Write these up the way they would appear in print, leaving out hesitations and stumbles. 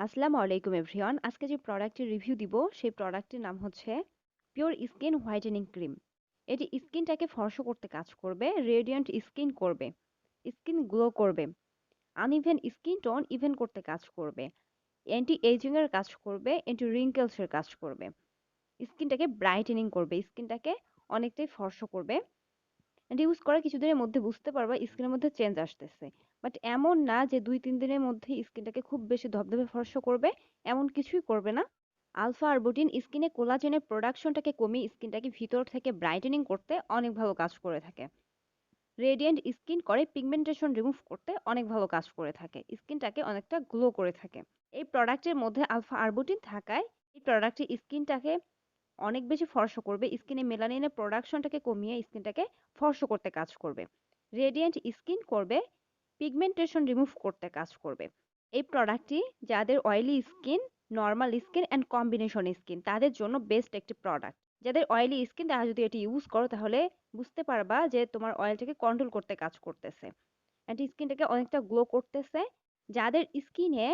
আসসালামু আলাইকুম এভরিওয়ান। আজকে যে প্রোডাক্টের রিভিউ দিব সেই প্রোডাক্টের নাম হচ্ছে পিওর স্কিন হোয়াইটেনিং ক্রিম। এটি স্কিনটাকে ফর্সা করতে কাজ করবে, রেডিয়েন্ট স্কিন করবে, স্কিন গ্লো করবে, আনইভেন স্কিন টোন ইভেন করতে কাজ করবে, অ্যান্টি এজিং এর কাজ করবে, অ্যান্টি রিঙ্কেলস এর কাজ করবে, স্কিনটাকে ব্রাইটেনিং করবে, স্কিনটাকে অনেকটাই ফর্সা করবে। এটা ইউজ করার কিছুদিনের মধ্যে বুঝতে পারবা স্কিনের মধ্যে চেঞ্জ আসতেছে। বাট এমন না যে ২-৩ দিনের মধ্যে স্কিনটাকে খুব বেশি ধবধবে ফর্সা করবে, এমন কিছুই করবে না। আলফা আরবুটিন স্কিনে কোলাজেনের প্রোডাকশনটাকে কমিয়ে স্কিনটাকে ভিতর থেকে ব্রাইটেনিং করতে অনেক ভালো কাজ করে থাকে। রেডিয়েন্ট স্কিন করে পিগমেন্টেশন রিমুভ করতে অনেক ভালো কাজ করে থাকে। স্কিনটাকে অনেকটা গ্লো করে থাকে। এই প্রোডাক্টের মধ্যে আলফা আরবুটিন থাকায় এই প্রোডাক্টটি স্কিনটাকে অনেক বেশি ফর্সা করবে। স্কিনে মেলানিনের প্রোডাকশনটাকে কমিয়ে স্কিনটাকে ফর্সা করতে কাজ করবে। রেডিয়েন্ট স্কিন করবে, পিগমেন্টেশন রিমুভ করতে কাজ করবে। এই প্রোডাক্টটি যাদের oily skin, normal skin and combination skin তাদের জন্য বেস্ট একটি প্রোডাক্ট। যাদের অয়েলি স্কিন তারা যদি এটি ইউজ করো তাহলে বুঝতে পারবা যে তোমার অয়েলটাকে কন্ট্রোল করতে কাজ করতেছে। অ্যান্ড স্কিনটাকে অনেকটা গ্লো করতেছে। যাদের স্কিনে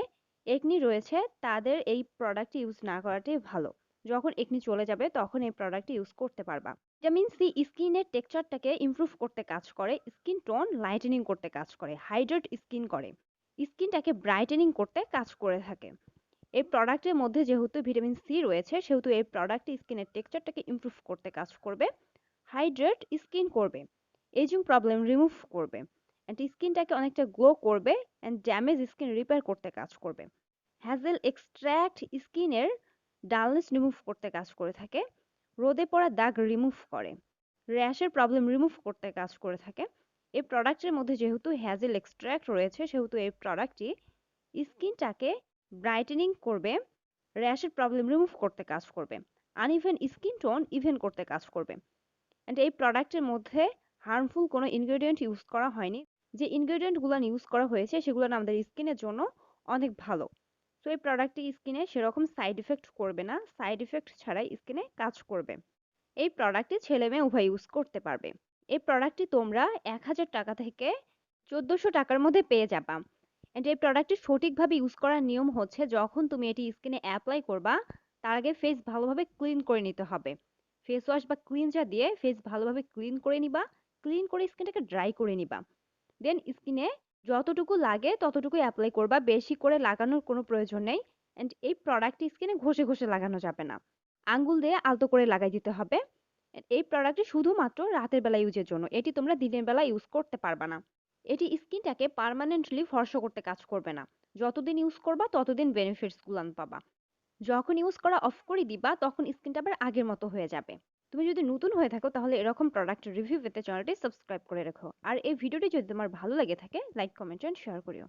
একনি রয়েছে তাদের এই প্রোডাক্টটি ইউজ না করাটাই ভালো। যখন একনি চলে যাবে তখন এই প্রোডাক্টটি ইউজ করতে পারবা। ভিটামিন সি স্কিনের টেক্সচারটাকে ইমপ্রুভ করতে কাজ করে, স্কিন টোন লাইটেনিং করতে কাজ করে, হাইড্রেট স্কিন করে, স্কিনটাকে ব্রাইটেনিং করতে কাজ করে থাকে। এই প্রোডাক্টের মধ্যে যেহেতু ভিটামিন সি রয়েছে সেহেতু এই প্রোডাক্টটি স্কিনের টেক্সচারটাকে ইমপ্রুভ করতে কাজ করবে, হাইড্রেট স্কিন করবে, এজিং প্রবলেম রিমুভ করবে, অ্যান্ড স্কিনটাকে অনেকটা গ্লো করবে অ্যান্ড ড্যামেজ স্কিন রিপেয়ার করতে কাজ করবে। হ্যাজেল এক্সট্র্যাক্ট স্কিনের ডালনেস রিমুভ করতে কাজ করে থাকে, রোদে পড়া দাগ রিমুভ করে, র্যাশের প্রবলেম রিমুভ করতে কাজ করে থাকে। এই প্রোডাক্টের মধ্যে যেহেতু হ্যাজেল এক্সট্র্যাক্ট রয়েছে সেহেতু এই প্রোডাক্টটি স্কিনটাকে ব্রাইটেনিং করবে, র্যাশের প্রবলেম রিমুভ করতে কাজ করবে, আনইভেন স্কিন টোন ইভেন করতে কাজ করবে। অ্যান্ড এই প্রোডাক্টের মধ্যে হার্মফুল কোনো ইনগ্রেডিয়েন্ট ইউজ করা হয়নি। যে ইনগ্রেডিয়েন্টগুলো ইউজ করা হয়েছে সেগুলো আমাদের স্কিনের জন্য অনেক ভালো। তো এই প্রোডাক্টটি স্কিনে সেরকম সাইড ইফেক্ট করবে না, সাইড ইফেক্ট ছাড়াই স্কিনে কাজ করবে। এই প্রোডাক্টটি ছেলে মেয়ে উভয় ইউজ করতে পারবে। এই প্রোডাক্টটি তোমরা ১,০০০ টাকা থেকে ১৪০০ টাকার মধ্যে পেয়ে যাবা। অ্যান্ড এই প্রোডাক্টটি সঠিকভাবে ইউজ করার নিয়ম হচ্ছে যখন তুমি এটি স্কিনে অ্যাপ্লাই করবা তার আগে ফেস ভালোভাবে ক্লিন করে নিতে হবে। ফেস ওয়াশ বা ক্লিনজার দিয়ে ফেস ভালোভাবে ক্লিন করে নিবা, ক্লিন করে স্কিনটাকে ড্রাই করে নিবা। দেন স্কিনে যতটুকু লাগে ততটুকুই অ্যাপ্লাই করবা, বেশি করে লাগানোর কোনো প্রয়োজন নেই। অ্যান্ড এই প্রোডাক্টটি স্কিনে ঘষে ঘষে লাগানো যাবে না, আঙ্গুল দিয়ে আলতো করে লাগাই দিতে হবে। এই প্রোডাক্টটি শুধুমাত্র রাতের বেলা ইউজের জন্য, এটি তোমরা দিনের বেলা ইউজ করতে পারবা না। এটি স্কিনটাকে পার্মানেন্টলি ফর্সা করতে কাজ করবে না। যতদিন ইউজ করবা ততদিন বেনিফিটস গুলান পাবা। যখন ইউজ করা অফ করে দিবা তখন স্কিনটা আবার আগের মতো হয়ে যাবে। তুমি যদি নতুন হয়ে থাকো তাহলে এরকম প্রোডাক্ট রিভিউ পেতে চ্যানেলটি সাবস্ক্রাইব করে রাখো। আর এই ভিডিওটি যদি তোমার ভালো লাগে থাকে লাইক, কমেন্ট এন্ড শেয়ার করিও।